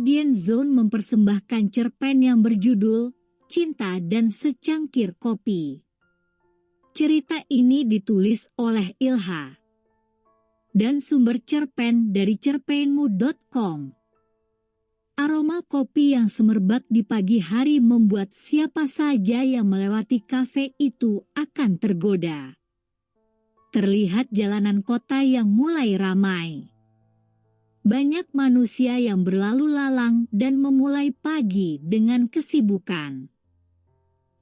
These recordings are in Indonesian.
Radiant Zone mempersembahkan cerpen yang berjudul Cinta dan Secangkir Kopi. Cerita ini ditulis oleh Ilha dan sumber cerpen dari cerpenmu.com. Aroma kopi yang semerbak di pagi hari membuat siapa saja yang melewati kafe itu akan tergoda. Terlihat jalanan kota yang mulai ramai. Banyak manusia yang berlalu lalang dan memulai pagi dengan kesibukan.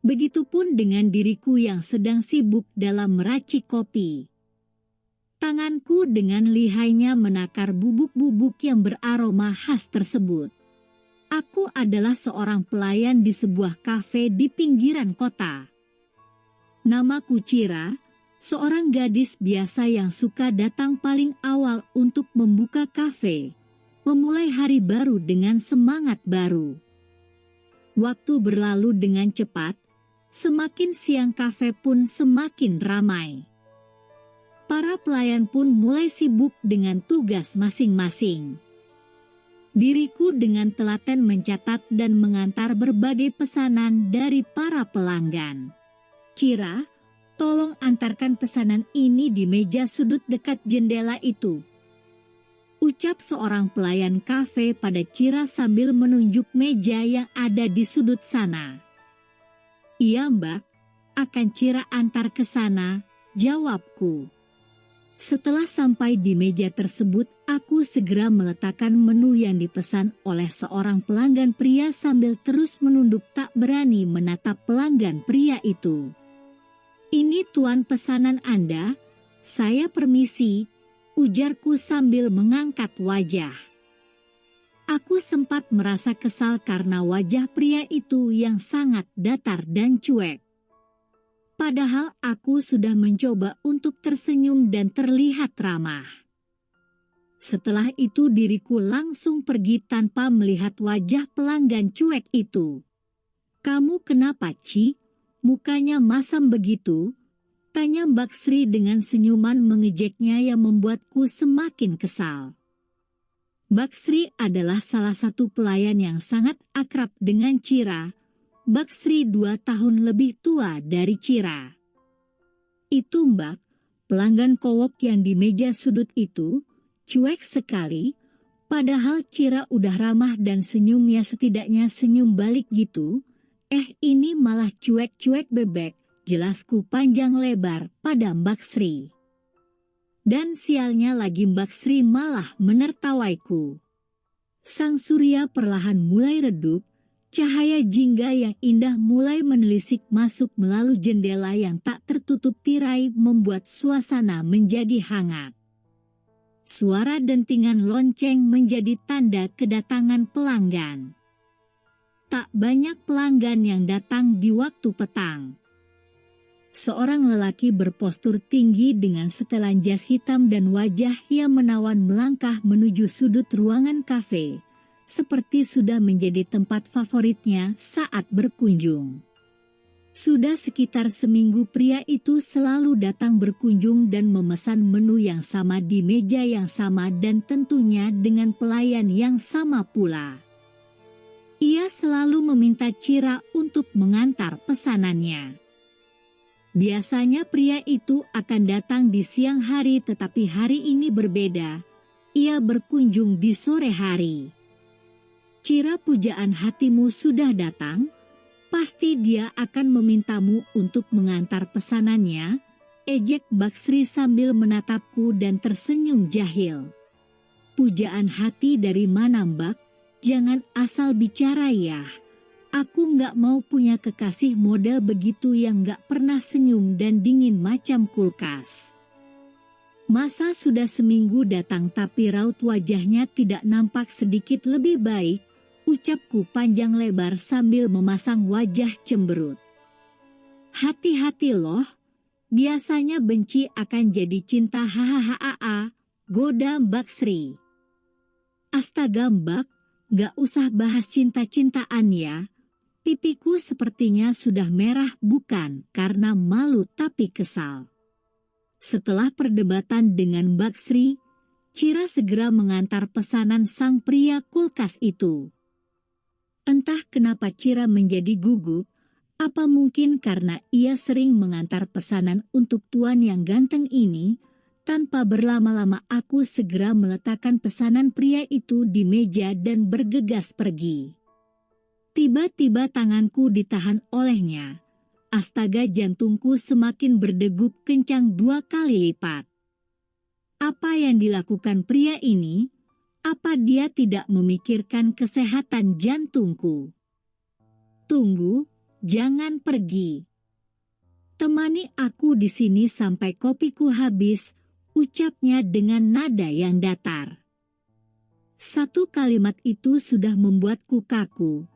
Begitupun dengan diriku yang sedang sibuk dalam meracik kopi. Tanganku dengan lihainya menakar bubuk-bubuk yang beraroma khas tersebut. Aku adalah seorang pelayan di sebuah kafe di pinggiran kota. Namaku Cira. Seorang gadis biasa yang suka datang paling awal untuk membuka kafe, memulai hari baru dengan semangat baru. Waktu berlalu dengan cepat, semakin siang kafe pun semakin ramai. Para pelayan pun mulai sibuk dengan tugas masing-masing. Diriku dengan telaten mencatat dan mengantar berbagai pesanan dari para pelanggan. Cira, tolong antarkan pesanan ini di meja sudut dekat jendela itu. Ucap seorang pelayan kafe pada Cira sambil menunjuk meja yang ada di sudut sana. Iya mbak, akan Cira antar ke sana, jawabku. Setelah sampai di meja tersebut, aku segera meletakkan menu yang dipesan oleh seorang pelanggan pria sambil terus menunduk tak berani menatap pelanggan pria itu. Ini tuan pesanan Anda, saya permisi, ujarku sambil mengangkat wajah. Aku sempat merasa kesal karena wajah pria itu yang sangat datar dan cuek. Padahal aku sudah mencoba untuk tersenyum dan terlihat ramah. Setelah itu diriku langsung pergi tanpa melihat wajah pelanggan cuek itu. Kamu kenapa, Ci? Mukanya masam begitu, tanya Mbak Sri dengan senyuman mengejeknya yang membuatku semakin kesal. Mbak Sri adalah salah satu pelayan yang sangat akrab dengan Cira. Mbak Sri 2 tahun lebih tua dari Cira. Itu Mbak, pelanggan kowok yang di meja sudut itu, cuek sekali, padahal Cira udah ramah dan senyumnya setidaknya senyum balik gitu. Ini malah cuek-cuek bebek, jelasku panjang lebar pada Mbak Sri. Dan sialnya lagi Mbak Sri malah menertawaiku. Sang surya perlahan mulai redup, cahaya jingga yang indah mulai menelisik masuk melalui jendela yang tak tertutup tirai membuat suasana menjadi hangat. Suara dentingan lonceng menjadi tanda kedatangan pelanggan. Tak banyak pelanggan yang datang di waktu petang. Seorang lelaki berpostur tinggi dengan setelan jas hitam dan wajah yang menawan melangkah menuju sudut ruangan kafe, seperti sudah menjadi tempat favoritnya saat berkunjung. Sudah sekitar seminggu pria itu selalu datang berkunjung dan memesan menu yang sama di meja yang sama dan tentunya dengan pelayan yang sama pula. Ia selalu meminta Cira untuk mengantar pesanannya. Biasanya pria itu akan datang di siang hari tetapi hari ini berbeda. Ia berkunjung di sore hari. Cira, pujaan hatimu sudah datang? Pasti dia akan memintamu untuk mengantar pesanannya, ejek Mbak Sri sambil menatapku dan tersenyum jahil. Pujaan hati dari mana Mbak? Jangan asal bicara ya. Aku nggak mau punya kekasih model begitu yang nggak pernah senyum dan dingin macam kulkas. Masa sudah seminggu datang tapi raut wajahnya tidak nampak sedikit lebih baik, ucapku panjang lebar sambil memasang wajah cemberut. Hati-hati loh, biasanya benci akan jadi cinta hahaha, goda Mbak Sri. Astaga Mbak, gak usah bahas cinta-cintaan ya. Pipiku sepertinya sudah merah bukan karena malu tapi kesal. Setelah perdebatan dengan Mbak Sri, Cira segera mengantar pesanan sang pria kulkas itu. Entah kenapa Cira menjadi gugup, apa mungkin karena ia sering mengantar pesanan untuk tuan yang ganteng ini. Tanpa berlama-lama aku segera meletakkan pesanan pria itu di meja dan bergegas pergi. Tiba-tiba tanganku ditahan olehnya. Astaga, jantungku semakin berdegup kencang 2 kali lipat. Apa yang dilakukan pria ini? Apa dia tidak memikirkan kesehatan jantungku? Tunggu, jangan pergi. Temani aku di sini sampai kopiku habis, ucapnya dengan nada yang datar. Satu kalimat itu sudah membuatku kaku.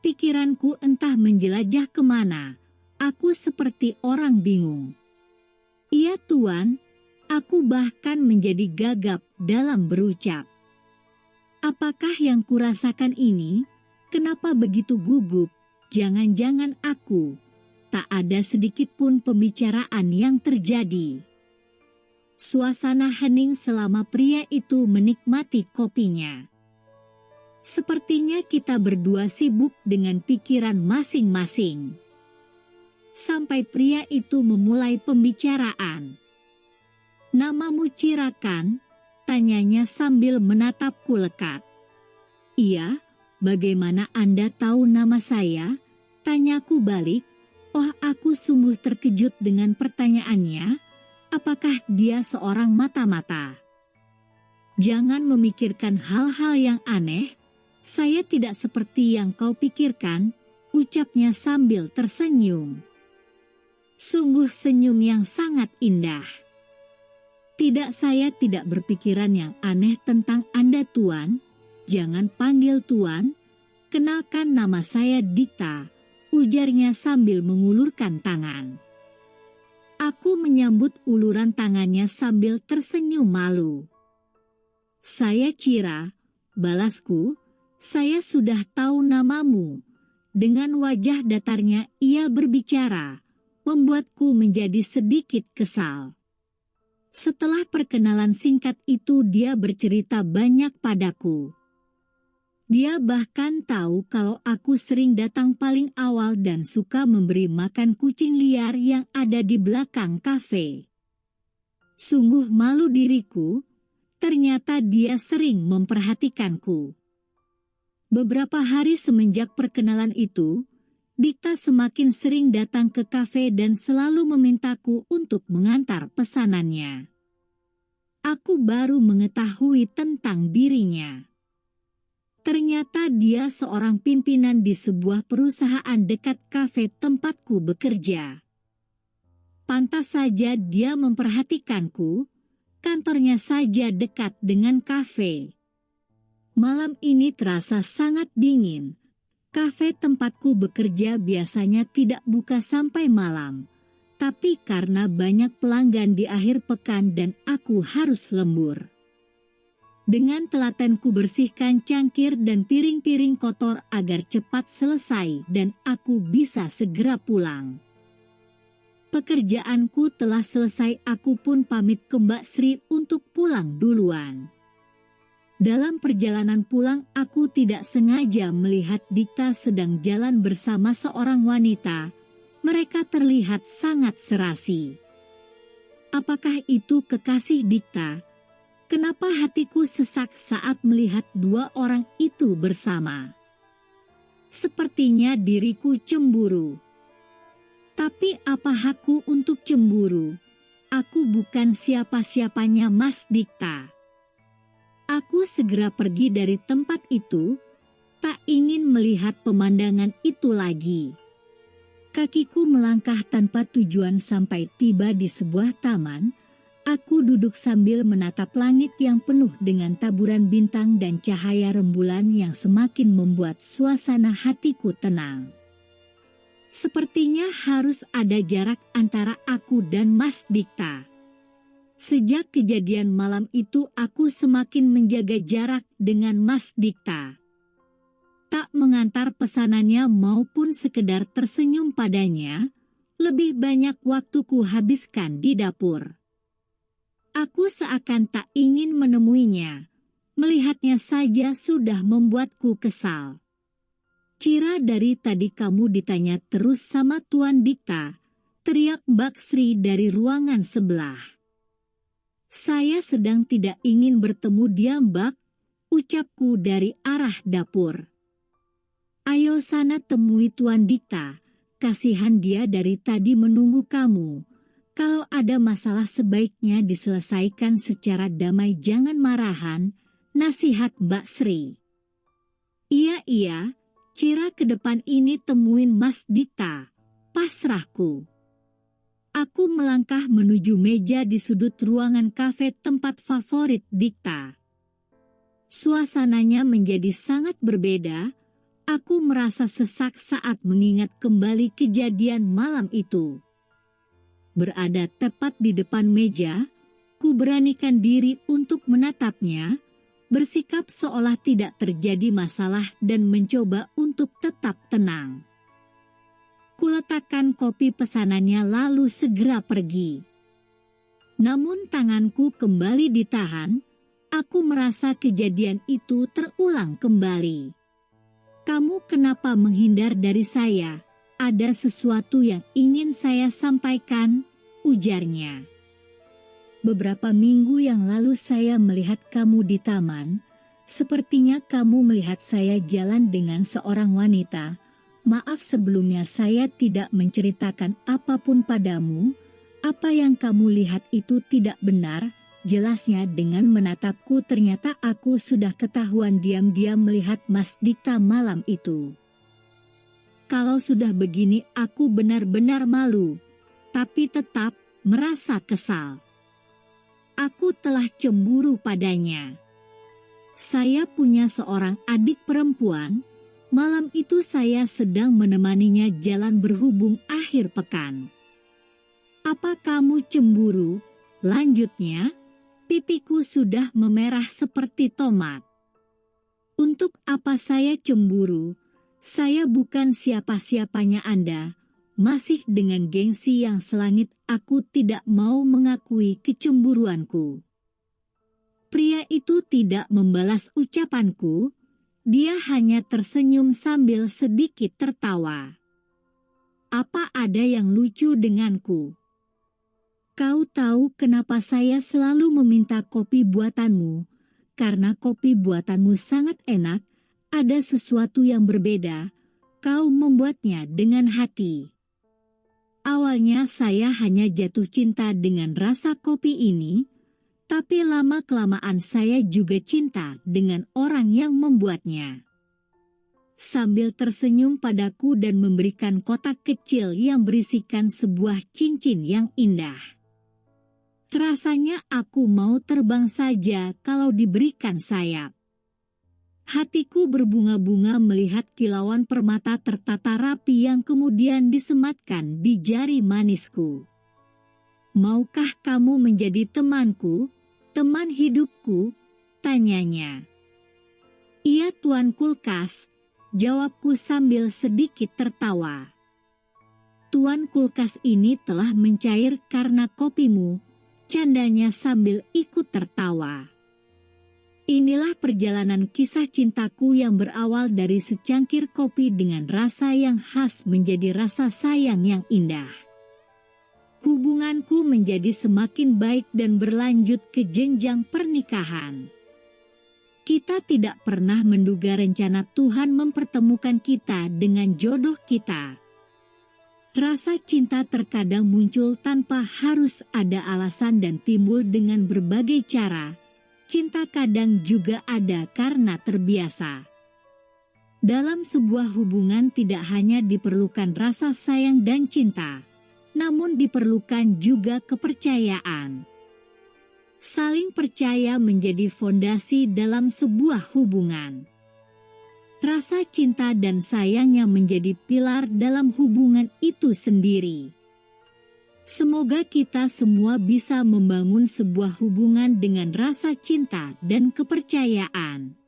Pikiranku entah menjelajah kemana. Aku seperti orang bingung. Iya tuan, aku bahkan menjadi gagap dalam berucap. Apakah yang kurasakan ini? Kenapa begitu gugup? Jangan-jangan aku. Tak ada sedikit pun pembicaraan yang terjadi. Suasana hening selama pria itu menikmati kopinya. Sepertinya kita berdua sibuk dengan pikiran masing-masing. Sampai pria itu memulai pembicaraan. Namamu Cira kan? Tanyanya sambil menatapku lekat. Iya, bagaimana Anda tahu nama saya? Tanyaku balik. Oh, aku sungguh terkejut dengan pertanyaannya. Apakah dia seorang mata-mata? Jangan memikirkan hal-hal yang aneh. Saya tidak seperti yang kau pikirkan, ucapnya sambil tersenyum. Sungguh senyum yang sangat indah. Tidak, saya tidak berpikiran yang aneh tentang Anda tuan. Jangan panggil tuan. Kenalkan, nama saya Dikta, ujarnya sambil mengulurkan tangan. Aku menyambut uluran tangannya sambil tersenyum malu. Saya Cira, balasku, saya sudah tahu namamu. Dengan wajah datarnya ia berbicara, membuatku menjadi sedikit kesal. Setelah perkenalan singkat itu dia bercerita banyak padaku. Dia bahkan tahu kalau aku sering datang paling awal dan suka memberi makan kucing liar yang ada di belakang kafe. Sungguh malu diriku, ternyata dia sering memperhatikanku. Beberapa hari semenjak perkenalan itu, Dikta semakin sering datang ke kafe dan selalu memintaku untuk mengantar pesanannya. Aku baru mengetahui tentang dirinya. Ternyata dia seorang pimpinan di sebuah perusahaan dekat kafe tempatku bekerja. Pantas saja dia memperhatikanku, kantornya saja dekat dengan kafe. Malam ini terasa sangat dingin. Kafe tempatku bekerja biasanya tidak buka sampai malam, tapi karena banyak pelanggan di akhir pekan dan aku harus lembur. Dengan telaten ku bersihkan cangkir dan piring-piring kotor agar cepat selesai dan aku bisa segera pulang. Pekerjaanku telah selesai, aku pun pamit ke Mbak Sri untuk pulang duluan. Dalam perjalanan pulang aku tidak sengaja melihat Dikta sedang jalan bersama seorang wanita. Mereka terlihat sangat serasi. Apakah itu kekasih Dikta? Kenapa hatiku sesak saat melihat dua orang itu bersama? Sepertinya diriku cemburu. Tapi apa hakku untuk cemburu? Aku bukan siapa-siapanya Mas Dikta. Aku segera pergi dari tempat itu, tak ingin melihat pemandangan itu lagi. Kakiku melangkah tanpa tujuan sampai tiba di sebuah taman. Aku duduk sambil menatap langit yang penuh dengan taburan bintang dan cahaya rembulan yang semakin membuat suasana hatiku tenang. Sepertinya harus ada jarak antara aku dan Mas Dikta. Sejak kejadian malam itu aku semakin menjaga jarak dengan Mas Dikta. Tak mengantar pesanannya maupun sekedar tersenyum padanya, lebih banyak waktuku habiskan di dapur. Aku seakan tak ingin menemuinya. Melihatnya saja sudah membuatku kesal. Cira, dari tadi kamu ditanya terus sama Tuan Dikta, teriak Mbak Sri dari ruangan sebelah. Saya sedang tidak ingin bertemu dia, Mbak, ucapku dari arah dapur. Ayo sana temui Tuan Dikta, kasihan dia dari tadi menunggu kamu. Kalau ada masalah sebaiknya diselesaikan secara damai, jangan marahan, nasihat Mbak Sri. Iya, Cira, ke depan ini temuin Mas Dikta, pasrahku. Aku melangkah menuju meja di sudut ruangan kafe tempat favorit Dikta. Suasananya menjadi sangat berbeda. Aku merasa sesak saat mengingat kembali kejadian malam itu. Berada tepat di depan meja, ku beranikan diri untuk menatapnya, bersikap seolah tidak terjadi masalah dan mencoba untuk tetap tenang. Kuletakkan kopi pesanannya lalu segera pergi. Namun tanganku kembali ditahan, aku merasa kejadian itu terulang kembali. Kamu kenapa menghindar dari saya? Ada sesuatu yang ingin saya sampaikan, ujarnya. Beberapa minggu yang lalu saya melihat kamu di taman. Sepertinya kamu melihat saya jalan dengan seorang wanita. Maaf sebelumnya saya tidak menceritakan apapun padamu. Apa yang kamu lihat itu tidak benar. Jelasnya dengan menatapku, ternyata aku sudah ketahuan diam-diam melihat Mas Dikta malam itu. Kalau sudah begini aku benar-benar malu, tapi tetap merasa kesal. Aku telah cemburu padanya. Saya punya seorang adik perempuan, malam itu saya sedang menemaninya jalan berhubung akhir pekan. Apa kamu cemburu? Lanjutnya. Pipiku sudah memerah seperti tomat. Untuk apa saya cemburu? Saya bukan siapa-siapanya Anda. Masih dengan gengsi yang selangit aku tidak mau mengakui kecemburuanku. Pria itu tidak membalas ucapanku. Dia hanya tersenyum sambil sedikit tertawa. Apa ada yang lucu denganku? Kau tahu kenapa saya selalu meminta kopi buatanmu? Karena kopi buatanmu sangat enak, ada sesuatu yang berbeda. Kau membuatnya dengan hati. Awalnya saya hanya jatuh cinta dengan rasa kopi ini, tapi lama-kelamaan saya juga cinta dengan orang yang membuatnya. Sambil tersenyum padaku dan memberikan kotak kecil yang berisikan sebuah cincin yang indah. Rasanya aku mau terbang saja kalau diberikan sayap. Hatiku berbunga-bunga melihat kilauan permata tertata rapi yang kemudian disematkan di jari manisku. Maukah kamu menjadi temanku, teman hidupku? Tanyanya. Iya Tuan Kulkas, jawabku sambil sedikit tertawa. Tuan Kulkas ini telah mencair karena kopimu, candanya sambil ikut tertawa. Inilah perjalanan kisah cintaku yang berawal dari secangkir kopi dengan rasa yang khas menjadi rasa sayang yang indah. Hubunganku menjadi semakin baik dan berlanjut ke jenjang pernikahan. Kita tidak pernah menduga rencana Tuhan mempertemukan kita dengan jodoh kita. Rasa cinta terkadang muncul tanpa harus ada alasan dan timbul dengan berbagai cara. Cinta kadang juga ada karena terbiasa. Dalam sebuah hubungan tidak hanya diperlukan rasa sayang dan cinta, namun diperlukan juga kepercayaan. Saling percaya menjadi fondasi dalam sebuah hubungan. Rasa cinta dan sayangnya menjadi pilar dalam hubungan itu sendiri. Semoga kita semua bisa membangun sebuah hubungan dengan rasa cinta dan kepercayaan.